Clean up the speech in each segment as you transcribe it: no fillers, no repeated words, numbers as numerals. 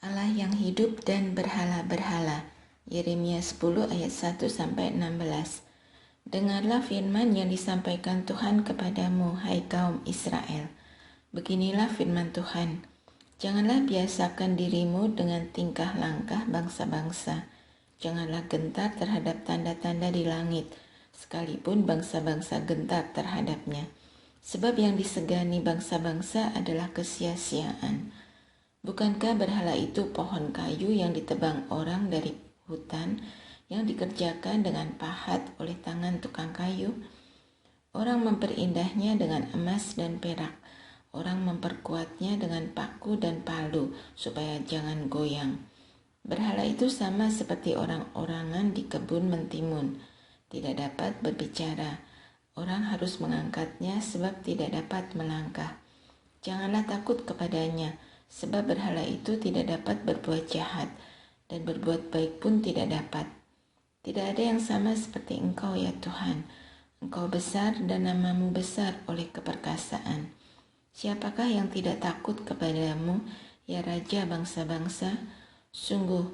Allah yang hidup dan berhala-berhala. Yeremia 10 ayat 1-16. Dengarlah firman yang disampaikan Tuhan kepadamu, hai kaum Israel. Beginilah firman Tuhan. Janganlah biasakan dirimu dengan tingkah langkah bangsa-bangsa. Janganlah gentar terhadap tanda-tanda di langit, sekalipun bangsa-bangsa gentar terhadapnya. Sebab yang disegani bangsa-bangsa adalah kesia-siaan. Bukankah berhala itu pohon kayu yang ditebang orang dari hutan, yang dikerjakan dengan pahat oleh tangan tukang kayu? Orang memperindahnya dengan emas dan perak. Orang memperkuatnya dengan paku dan palu, supaya jangan goyang. Berhala itu sama seperti orang-orangan di kebun mentimun. Tidak dapat berbicara. Orang harus mengangkatnya sebab tidak dapat melangkah. Janganlah takut kepadanya, sebab berhala itu tidak dapat berbuat jahat, dan berbuat baik pun tidak dapat. Tidak ada yang sama seperti Engkau ya Tuhan. Engkau besar dan namamu besar oleh keperkasaan. Siapakah yang tidak takut kepadamu, ya Raja bangsa-bangsa? Sungguh,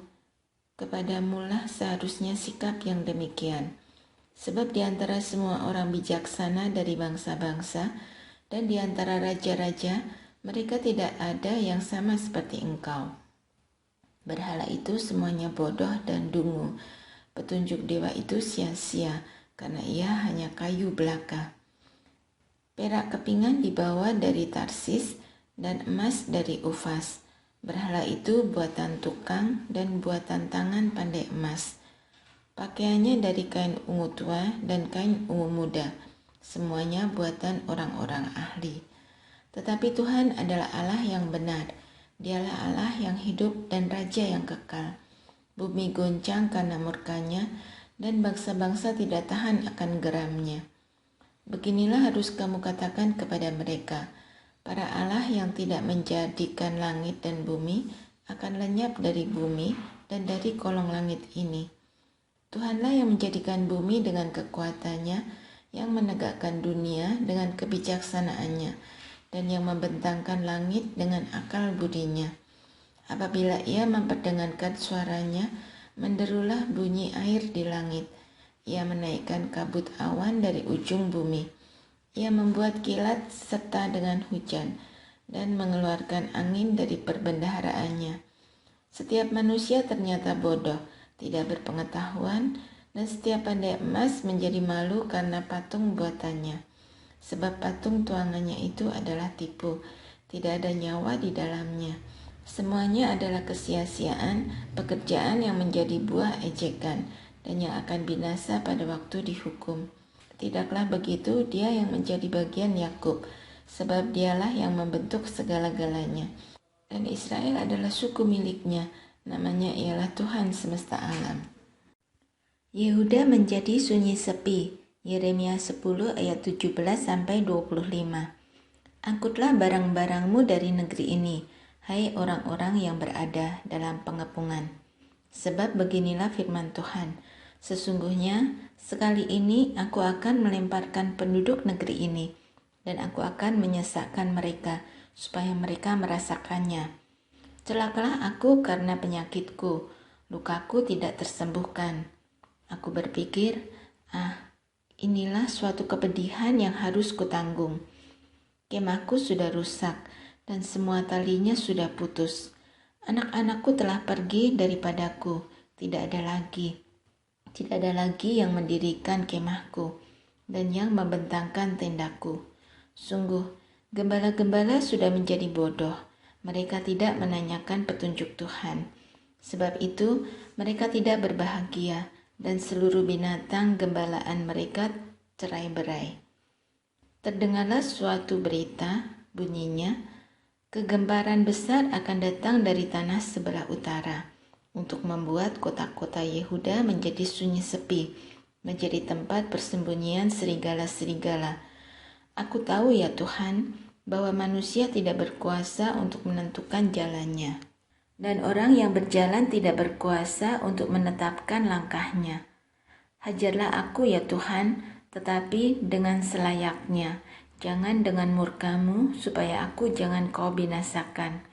kepadamulah seharusnya sikap yang demikian. Sebab di antara semua orang bijaksana dari bangsa-bangsa, dan di antara raja-raja, mereka tidak ada yang sama seperti Engkau. Berhala itu semuanya bodoh dan dungu. Petunjuk dewa itu sia-sia, karena ia hanya kayu belaka. Perak kepingan dibawa dari Tarsis, dan emas dari Ufas. Berhala itu buatan tukang dan buatan tangan pandai emas. Pakaiannya dari kain ungu tua dan kain ungu muda. Semuanya buatan orang-orang ahli. Tetapi Tuhan adalah Allah yang benar. Dialah Allah yang hidup dan Raja yang kekal. Bumi goncang karena murkanya, dan bangsa-bangsa tidak tahan akan geramnya. Beginilah harus kamu katakan kepada mereka, para Allah yang tidak menjadikan langit dan bumi akan lenyap dari bumi dan dari kolong langit ini. Tuhanlah yang menjadikan bumi dengan kekuatannya, yang menegakkan dunia dengan kebijaksanaannya, dan yang membentangkan langit dengan akal budinya. Apabila ia memperdengarkan suaranya, menderulah bunyi air di langit. Ia menaikkan kabut awan dari ujung bumi. Ia membuat kilat serta dengan hujan, dan mengeluarkan angin dari perbendaharaannya. Setiap manusia ternyata bodoh, tidak berpengetahuan, dan setiap pandai emas menjadi malu karena patung buatannya. Sebab patung tuangannya itu adalah tipu, tidak ada nyawa di dalamnya. Semuanya adalah kesia-siaan, pekerjaan yang menjadi buah ejekan, dan yang akan binasa pada waktu dihukum. Tidaklah begitu dia yang menjadi bagian Yakub, sebab dialah yang membentuk segala-galanya. Dan Israel adalah suku miliknya, namanya ialah Tuhan semesta alam. Yehuda menjadi sunyi sepi. Yeremia 10 ayat 17-25. Angkutlah barang-barangmu dari negeri ini, hai orang-orang yang berada dalam pengepungan. Sebab beginilah firman Tuhan, sesungguhnya sekali ini aku akan melemparkan penduduk negeri ini, dan aku akan menyesakkan mereka, supaya mereka merasakannya. Celakalah aku karena penyakitku, lukaku tidak tersembuhkan. Aku berpikir, inilah suatu kepedihan yang harus kutanggung. Kemahku sudah rusak, dan semua talinya sudah putus. Anak-anakku telah pergi daripadaku, tidak ada lagi yang mendirikan kemahku, dan yang membentangkan tendaku. Sungguh, gembala-gembala sudah menjadi bodoh, mereka tidak menanyakan petunjuk Tuhan. Sebab itu, mereka tidak berbahagia, dan seluruh binatang gembalaan mereka cerai-berai. Terdengarlah suatu berita, bunyinya, kegemparan besar akan datang dari tanah sebelah utara, untuk membuat kota-kota Yehuda menjadi sunyi sepi, menjadi tempat persembunyian serigala-serigala. Aku tahu ya Tuhan, bahwa manusia tidak berkuasa untuk menentukan jalannya, dan orang yang berjalan tidak berkuasa untuk menetapkan langkahnya. Hajarlah aku ya Tuhan, tetapi dengan selayaknya, jangan dengan murkamu, supaya aku jangan kau binasakan.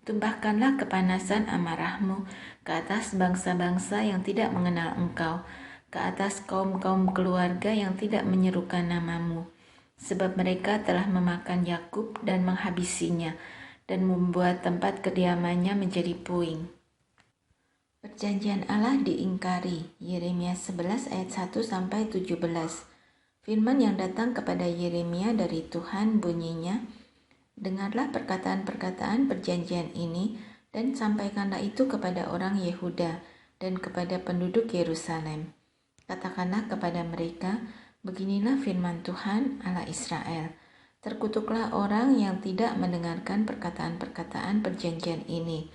Tumpahkanlah kepanasan amarahmu ke atas bangsa-bangsa yang tidak mengenal Engkau, ke atas kaum-kaum keluarga yang tidak menyerukan namamu. Sebab mereka telah memakan Yakub dan menghabisinya, dan membuat tempat kediamannya menjadi puing. Perjanjian Allah diingkari. Yeremia 11 ayat 1-17. Firman yang datang kepada Yeremia dari Tuhan bunyinya, dengarlah perkataan-perkataan perjanjian ini dan sampaikanlah itu kepada orang Yehuda dan kepada penduduk Yerusalem. Katakanlah kepada mereka, beginilah firman Tuhan Allah Israel. Terkutuklah orang yang tidak mendengarkan perkataan-perkataan perjanjian ini,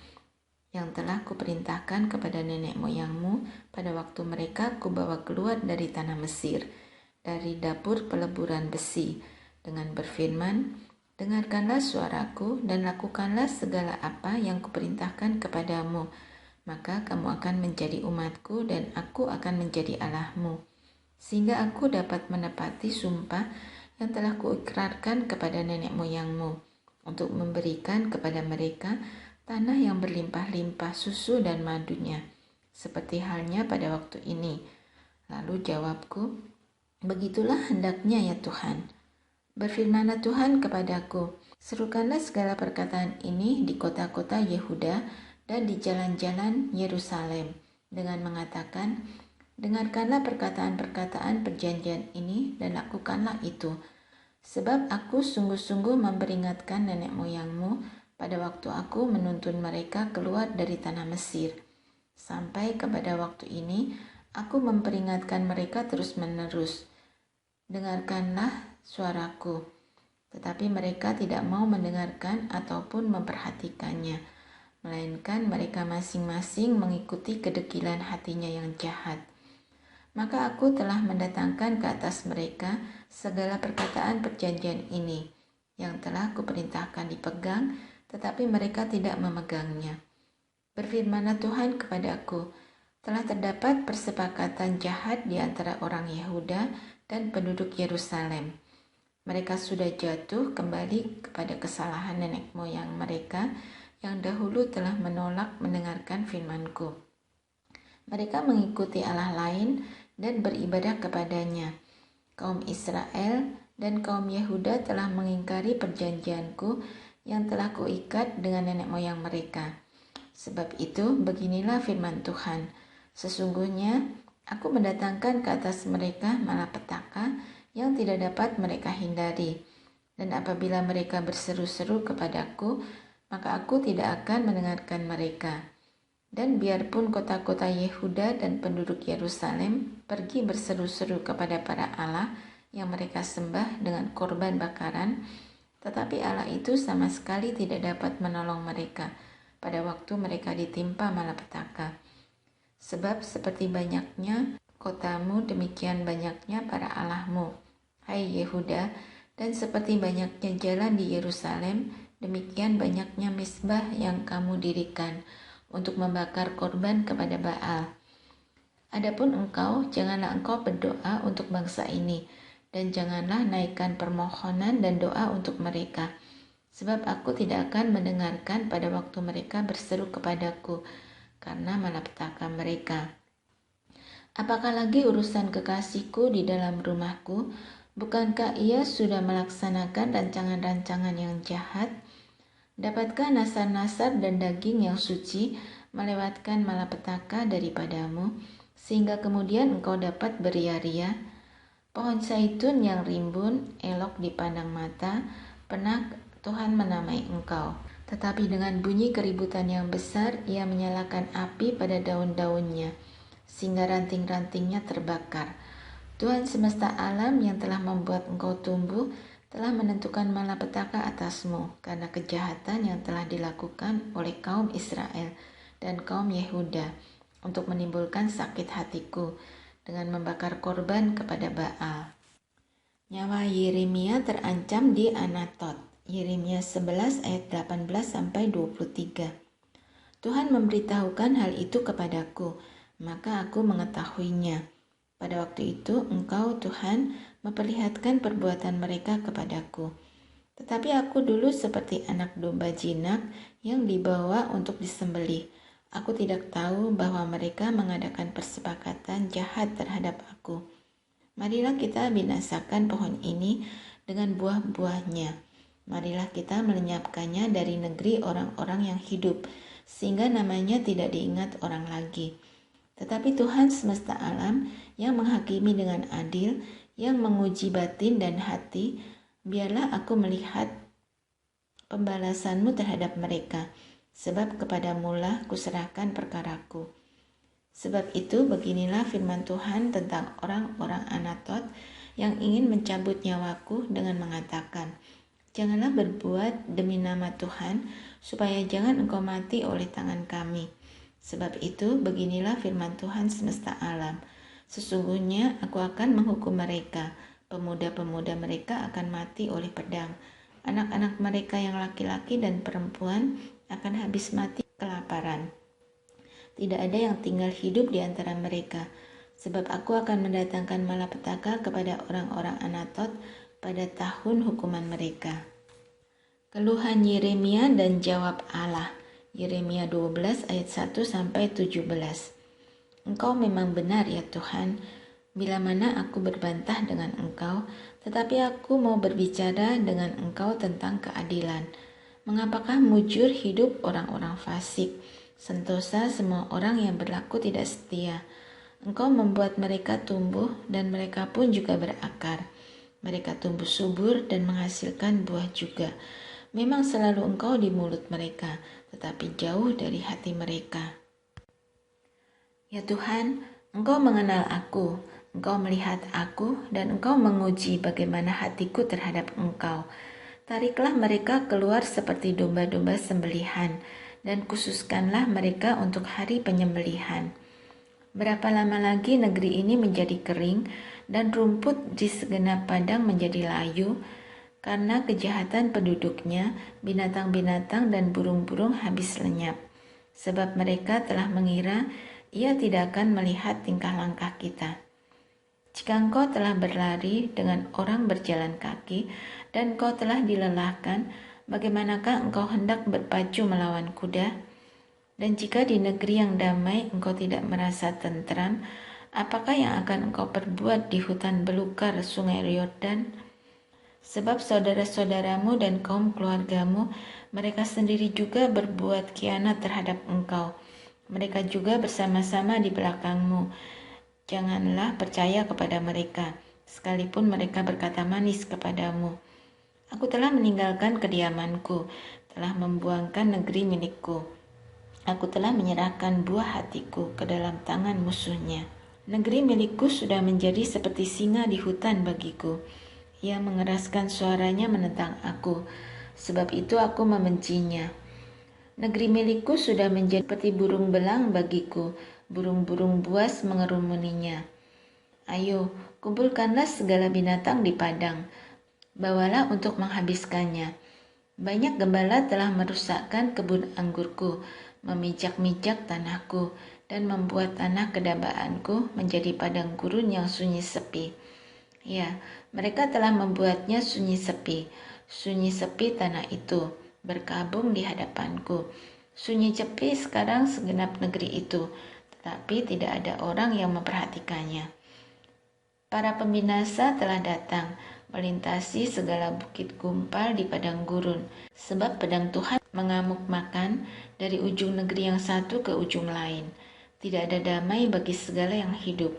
yang telah kuperintahkan kepada nenek moyangmu pada waktu mereka kubawa keluar dari tanah Mesir, dari dapur peleburan besi, dengan berfirman, dengarkanlah suaraku dan lakukanlah segala apa yang kuperintahkan kepadamu, maka kamu akan menjadi umatku dan aku akan menjadi Allahmu, sehingga aku dapat menepati sumpah yang telah kuikrarkan kepada nenek moyangmu, untuk memberikan kepada mereka tanah yang berlimpah-limpah susu dan madunya, seperti halnya pada waktu ini. Lalu jawabku, begitulah hendaknya ya Tuhan. Berfirmanlah Tuhan kepadaku, serukanlah segala perkataan ini di kota-kota Yehuda dan di jalan-jalan Yerusalem, dengan mengatakan, dengarkanlah perkataan-perkataan perjanjian ini dan lakukanlah itu. Sebab aku sungguh-sungguh memperingatkan nenek moyangmu pada waktu aku menuntun mereka keluar dari tanah Mesir. Sampai kepada waktu ini, aku memperingatkan mereka terus-menerus. Dengarkanlah suaraku. Tetapi mereka tidak mau mendengarkan ataupun memperhatikannya, melainkan mereka masing-masing mengikuti kedegilan hatinya yang jahat. Maka aku telah mendatangkan ke atas mereka segala perkataan perjanjian ini, yang telah kuperintahkan dipegang, tetapi mereka tidak memegangnya. Berfirmanlah Tuhan kepadaku, telah terdapat persepakatan jahat di antara orang Yehuda dan penduduk Yerusalem. Mereka sudah jatuh kembali kepada kesalahan nenek moyang mereka yang dahulu telah menolak mendengarkan firman-Ku. Mereka mengikuti Allah lain dan beribadah kepadanya. Kaum Israel dan kaum Yehuda telah mengingkari perjanjian-Ku yang telah kuikat dengan nenek moyang mereka. Sebab itu, beginilah firman Tuhan. Sesungguhnya, aku mendatangkan ke atas mereka malapetaka yang tidak dapat mereka hindari. Dan apabila mereka berseru-seru kepadaku, maka aku tidak akan mendengarkan mereka. Dan biarpun kota-kota Yehuda dan penduduk Yerusalem pergi berseru-seru kepada para Allah yang mereka sembah dengan korban bakaran, tetapi Allah itu sama sekali tidak dapat menolong mereka pada waktu mereka ditimpa malapetaka. Sebab seperti banyaknya kotamu, demikian banyaknya para allahmu, hai Yehuda, dan seperti banyaknya jalan di Yerusalem, demikian banyaknya misbah yang kamu dirikan untuk membakar korban kepada Baal. Adapun engkau, janganlah engkau berdoa untuk bangsa ini, dan janganlah naikkan permohonan dan doa untuk mereka, sebab aku tidak akan mendengarkan pada waktu mereka berseru kepadaku, karena malapetaka mereka. Apakah lagi urusan kekasihku di dalam rumahku? Bukankah ia sudah melaksanakan rancangan-rancangan yang jahat? Dapatkah nasar-nasar dan daging yang suci melewatkan malapetaka daripadamu, sehingga kemudian engkau dapat beria-ria? Pohon zaitun yang rimbun, elok dipandang mata, pernah Tuhan menamai engkau. Tetapi dengan bunyi keributan yang besar, ia menyalakan api pada daun-daunnya, sehingga ranting-rantingnya terbakar. Tuhan semesta alam yang telah membuat engkau tumbuh, telah menentukan malapetaka atasmu, karena kejahatan yang telah dilakukan oleh kaum Israel dan kaum Yehuda, untuk menimbulkan sakit hatiku, dengan membakar korban kepada Baal. Nyawa Yeremia terancam di Anatot. Yeremia 11 ayat 18-23. Tuhan memberitahukan hal itu kepadaku, maka aku mengetahuinya. Pada waktu itu engkau, Tuhan, memperlihatkan perbuatan mereka kepadaku. Tetapi aku dulu seperti anak domba jinak yang dibawa untuk disembelih. Aku tidak tahu bahwa mereka mengadakan persepakatan jahat terhadap aku. Marilah kita binasakan pohon ini dengan buah-buahnya. Marilah kita melenyapkannya dari negeri orang-orang yang hidup, sehingga namanya tidak diingat orang lagi. Tetapi Tuhan semesta alam yang menghakimi dengan adil, yang menguji batin dan hati, biarlah aku melihat pembalasanmu terhadap mereka, sebab kepadamulah kuserahkan perkaraku. Sebab itu beginilah firman Tuhan tentang orang-orang Anatot yang ingin mencabut nyawaku dengan mengatakan, janganlah berbuat demi nama Tuhan, supaya jangan engkau mati oleh tangan kami. Sebab itu beginilah firman Tuhan semesta alam, sesungguhnya aku akan menghukum mereka, pemuda-pemuda mereka akan mati oleh pedang, anak-anak mereka yang laki-laki dan perempuan akan habis mati kelaparan. Tidak ada yang tinggal hidup di antara mereka, sebab aku akan mendatangkan malapetaka kepada orang-orang Anatot pada tahun hukuman mereka. Keluhan Yeremia dan jawab Allah. Yeremia 12 ayat 1-17. Engkau memang benar ya Tuhan, bila mana aku berbantah dengan Engkau, tetapi aku mau berbicara dengan Engkau tentang keadilan. Mengapakah mujur hidup orang-orang fasik, sentosa semua orang yang berlaku tidak setia. Engkau membuat mereka tumbuh dan mereka pun juga berakar. Mereka tumbuh subur dan menghasilkan buah juga. Memang selalu Engkau di mulut mereka, tetapi jauh dari hati mereka. Ya Tuhan, Engkau mengenal aku, Engkau melihat aku, dan Engkau menguji bagaimana hatiku terhadap Engkau. Tariklah mereka keluar seperti domba-domba sembelihan, dan khususkanlah mereka untuk hari penyembelihan. Berapa lama lagi negeri ini menjadi kering, dan rumput di segenap padang menjadi layu, karena kejahatan penduduknya, binatang-binatang dan burung-burung habis lenyap. Sebab mereka telah mengira ia tidak akan melihat tingkah langkah kita. Jika engkau telah berlari dengan orang berjalan kaki, dan engkau telah dilelahkan, bagaimanakah engkau hendak berpacu melawan kuda? Dan jika di negeri yang damai engkau tidak merasa tentram, apakah yang akan engkau perbuat di hutan belukar sungai Yordan? Sebab saudara-saudaramu dan kaum keluargamu, mereka sendiri juga berbuat khianat terhadap engkau. Mereka juga bersama-sama di belakangmu. Janganlah percaya kepada mereka, sekalipun mereka berkata manis kepadamu. Aku telah meninggalkan kediamanku, telah membuangkan negeri milikku. Aku telah menyerahkan buah hatiku ke dalam tangan musuhnya. Negeri milikku sudah menjadi seperti singa di hutan bagiku. Ia mengeraskan suaranya menentang aku, sebab itu aku membencinya. Negeri milikku sudah menjadi seperti burung belang bagiku, burung-burung buas mengerumuninya. Ayo, kumpulkanlah segala binatang di padang, bawalah untuk menghabiskannya. Banyak gembala telah merusakkan kebun anggurku, memijak-mijak tanahku, dan membuat tanah kedambaanku menjadi padang gurun yang sunyi sepi. Ya, mereka telah membuatnya sunyi sepi tanah itu, berkabung di hadapanku. Sunyi sepi sekarang segenap negeri itu, tetapi tidak ada orang yang memperhatikannya. Para pembinasa telah datang, melintasi segala bukit gumpal di padang gurun, sebab pedang Tuhan mengamuk makan dari ujung negeri yang satu ke ujung lain. Tidak ada damai bagi segala yang hidup.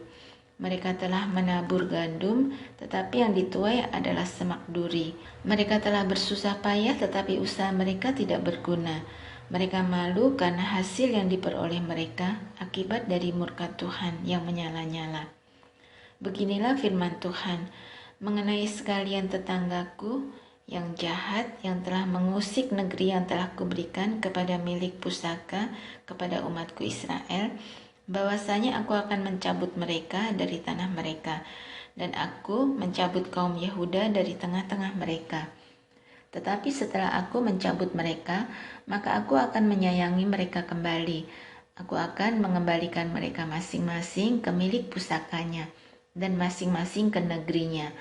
Mereka telah menabur gandum, tetapi yang dituai adalah semak duri. Mereka telah bersusah payah, tetapi usaha mereka tidak berguna. Mereka malu karena hasil yang diperoleh mereka akibat dari murka Tuhan yang menyala-nyala. Beginilah firman Tuhan mengenai sekalian tetanggaku yang jahat, yang telah mengusik negeri yang telah kuberikan kepada milik pusaka kepada umatku Israel, bahwasanya aku akan mencabut mereka dari tanah mereka, dan aku mencabut kaum Yehuda dari tengah-tengah mereka. Tetapi setelah aku mencabut mereka, maka aku akan menyayangi mereka kembali. Aku akan mengembalikan mereka masing-masing ke milik pusakanya, dan masing-masing ke negerinya.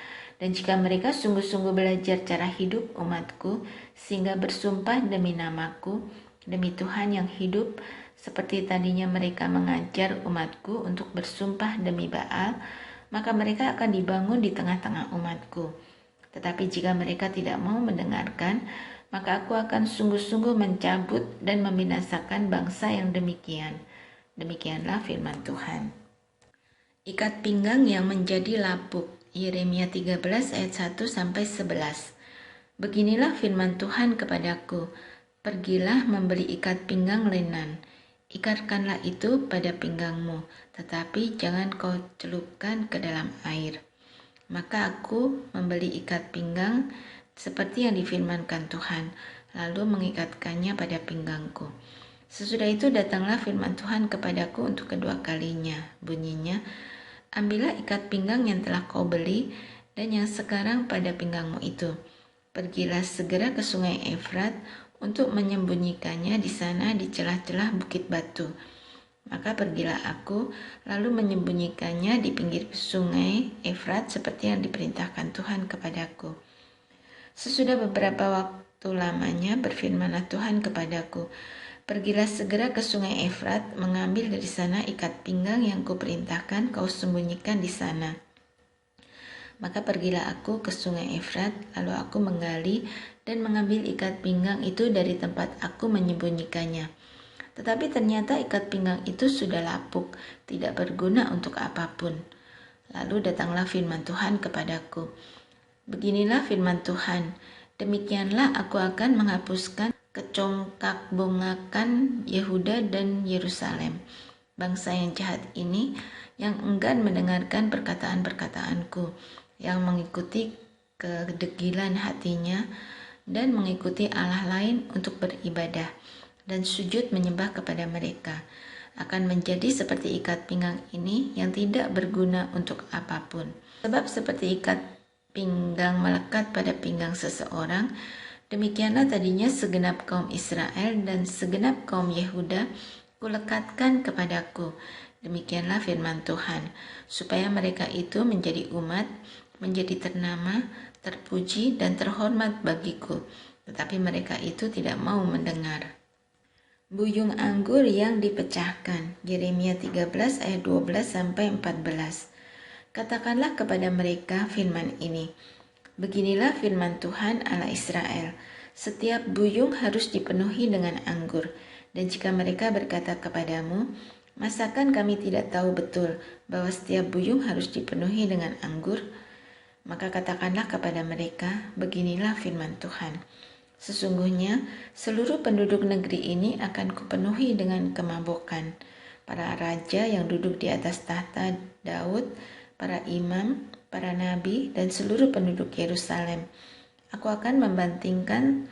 Dan jika mereka sungguh-sungguh belajar cara hidup umatku, sehingga bersumpah demi namaku, demi Tuhan yang hidup, seperti tadinya mereka mengajar umatku untuk bersumpah demi Baal, maka mereka akan dibangun di tengah-tengah umatku. Tetapi jika mereka tidak mau mendengarkan, maka aku akan sungguh-sungguh mencabut dan membinasakan bangsa yang demikian. Demikianlah firman Tuhan. Ikat pinggang yang menjadi lapuk. Yeremia 13 ayat 1-11. Beginilah firman Tuhan kepadaku. Pergilah membeli ikat pinggang lenan. Ikatkanlah itu pada pinggangmu, tetapi jangan kau celupkan ke dalam air. Maka aku membeli ikat pinggang seperti yang difirmankan Tuhan, lalu mengikatkannya pada pinggangku. Sesudah itu datanglah firman Tuhan kepadaku untuk kedua kalinya. Bunyinya, ambillah ikat pinggang yang telah kau beli dan yang sekarang pada pinggangmu itu. Pergilah segera ke sungai Efrat untuk menyembunyikannya di sana di celah-celah bukit batu. Maka pergilah aku, lalu menyembunyikannya di pinggir sungai Efrat seperti yang diperintahkan Tuhan kepadaku. Sesudah beberapa waktu lamanya berfirmanlah Tuhan kepadaku, pergilah segera ke sungai Efrat, mengambil dari sana ikat pinggang yang kuperintahkan kau sembunyikan di sana. Maka pergilah aku ke sungai Efrat, lalu aku menggali dan mengambil ikat pinggang itu dari tempat aku menyembunyikannya. Tetapi ternyata ikat pinggang itu sudah lapuk, tidak berguna untuk apapun. Lalu datanglah firman Tuhan kepadaku. Beginilah firman Tuhan, demikianlah aku akan menghapuskan kecongkak-bongakan Yehuda dan Yerusalem. Bangsa yang jahat ini, yang enggan mendengarkan perkataan-perkataanku, yang mengikuti kedegilan hatinya, dan mengikuti Allah lain untuk beribadah, dan sujud menyembah kepada mereka, akan menjadi seperti ikat pinggang ini yang tidak berguna untuk apapun. Sebab seperti ikat pinggang melekat pada pinggang seseorang, demikianlah tadinya segenap kaum Israel dan segenap kaum Yehuda kulekatkan kepadaku. Demikianlah firman Tuhan, supaya mereka itu menjadi umat, menjadi ternama, terpuji dan terhormat bagiku. Tetapi mereka itu tidak mau mendengar. Buyung anggur yang dipecahkan. Yeremia 13 ayat 12-14. Katakanlah kepada mereka firman ini. Beginilah firman Tuhan Allah Israel. Setiap buyung harus dipenuhi dengan anggur. Dan jika mereka berkata kepadamu, masakan kami tidak tahu betul bahwa setiap buyung harus dipenuhi dengan anggur? Maka katakanlah kepada mereka, beginilah firman Tuhan. Sesungguhnya seluruh penduduk negeri ini akan kupenuhi dengan kemabukan. Para raja yang duduk di atas tahta Daud, para imam, para nabi, dan seluruh penduduk Yerusalem. Aku akan membantingkan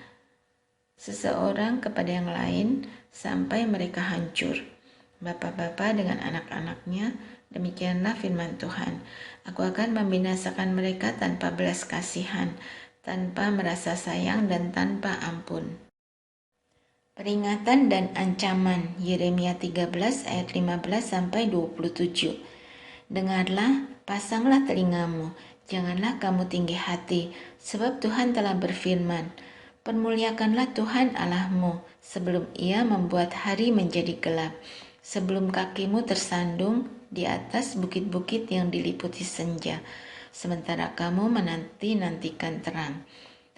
seseorang kepada yang lain sampai mereka hancur. Bapak-bapak dengan anak-anaknya, demikianlah firman Tuhan. Aku akan membinasakan mereka tanpa belas kasihan, tanpa merasa sayang dan tanpa ampun. Peringatan dan ancaman. Yeremia 13 ayat 15-27. Dengarlah, pasanglah telingamu, janganlah kamu tinggi hati, sebab Tuhan telah berfirman, permuliakanlah Tuhan Allahmu, sebelum Ia membuat hari menjadi gelap, sebelum kakimu tersandung di atas bukit-bukit yang diliputi senja, sementara kamu menanti-nantikan terang.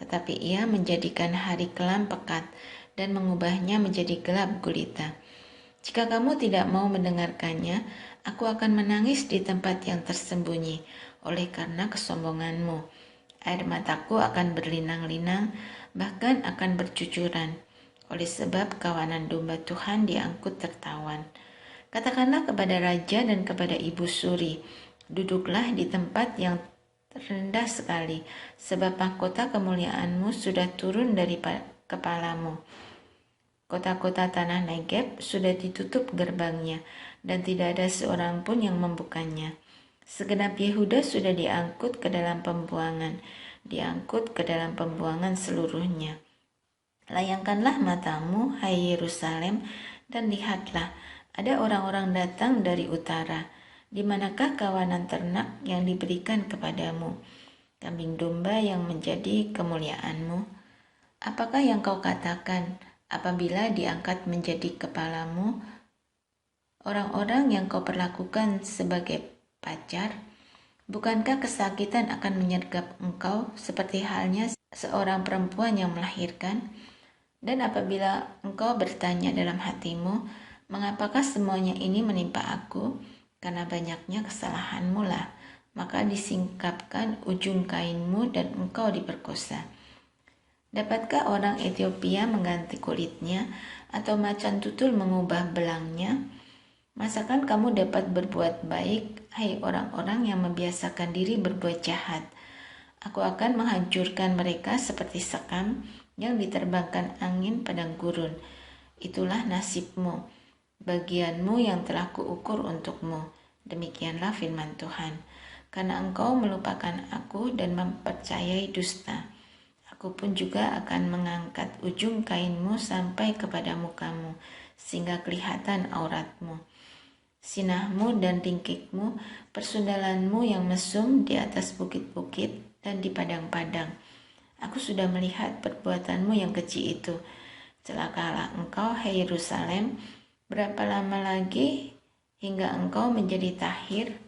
Tetapi Ia menjadikan hari kelam pekat dan mengubahnya menjadi gelap gulita. Jika kamu tidak mau mendengarkannya, aku akan menangis di tempat yang tersembunyi oleh karena kesombonganmu. Air mataku akan berlinang-linang, bahkan akan bercucuran, oleh sebab kawanan domba Tuhan diangkut tertawan. Katakanlah kepada raja dan kepada ibu suri, duduklah di tempat yang rendah sekali, sebab mahkota kemuliaanmu sudah turun dari kepalamu. Kota-kota tanah Negeb sudah ditutup gerbangnya, dan tidak ada seorang pun yang membukanya. Segenap Yehuda sudah diangkut ke dalam pembuangan, seluruhnya. Layangkanlah matamu, hai Yerusalem, dan lihatlah, ada orang-orang datang dari utara. Di manakah kawanan ternak yang diberikan kepadamu? kambing domba yang menjadi kemuliaanmu? Apakah yang kau katakan apabila diangkat menjadi kepalamu orang-orang yang kau perlakukan sebagai pacar? Bukankah kesakitan akan menyergap engkau seperti halnya seorang perempuan yang melahirkan? Dan apabila engkau bertanya dalam hatimu, mengapakah semuanya ini menimpa aku? Karena banyaknya kesalahanmu lah, maka disingkapkan ujung kainmu dan engkau diperkosa. Dapatkah orang Ethiopia mengganti kulitnya atau macan tutul mengubah belangnya? Masakan kamu dapat berbuat baik, hai orang-orang yang membiasakan diri berbuat jahat? Aku akan menghancurkan mereka seperti sekam yang diterbangkan angin padang gurun. Itulah nasibmu, bagianmu yang telah kuukur untukmu. Demikianlah firman Tuhan. Karena engkau melupakan aku dan mempercayai dusta, aku pun juga akan mengangkat ujung kainmu sampai kepada mukamu, sehingga kelihatan auratmu. Sinahmu dan ringkikmu, persundalanmu yang mesum di atas bukit-bukit dan di padang-padang. Aku sudah melihat perbuatanmu yang keji itu. Celakalah engkau, hai Yerusalem, berapa lama lagi hingga engkau menjadi tahir?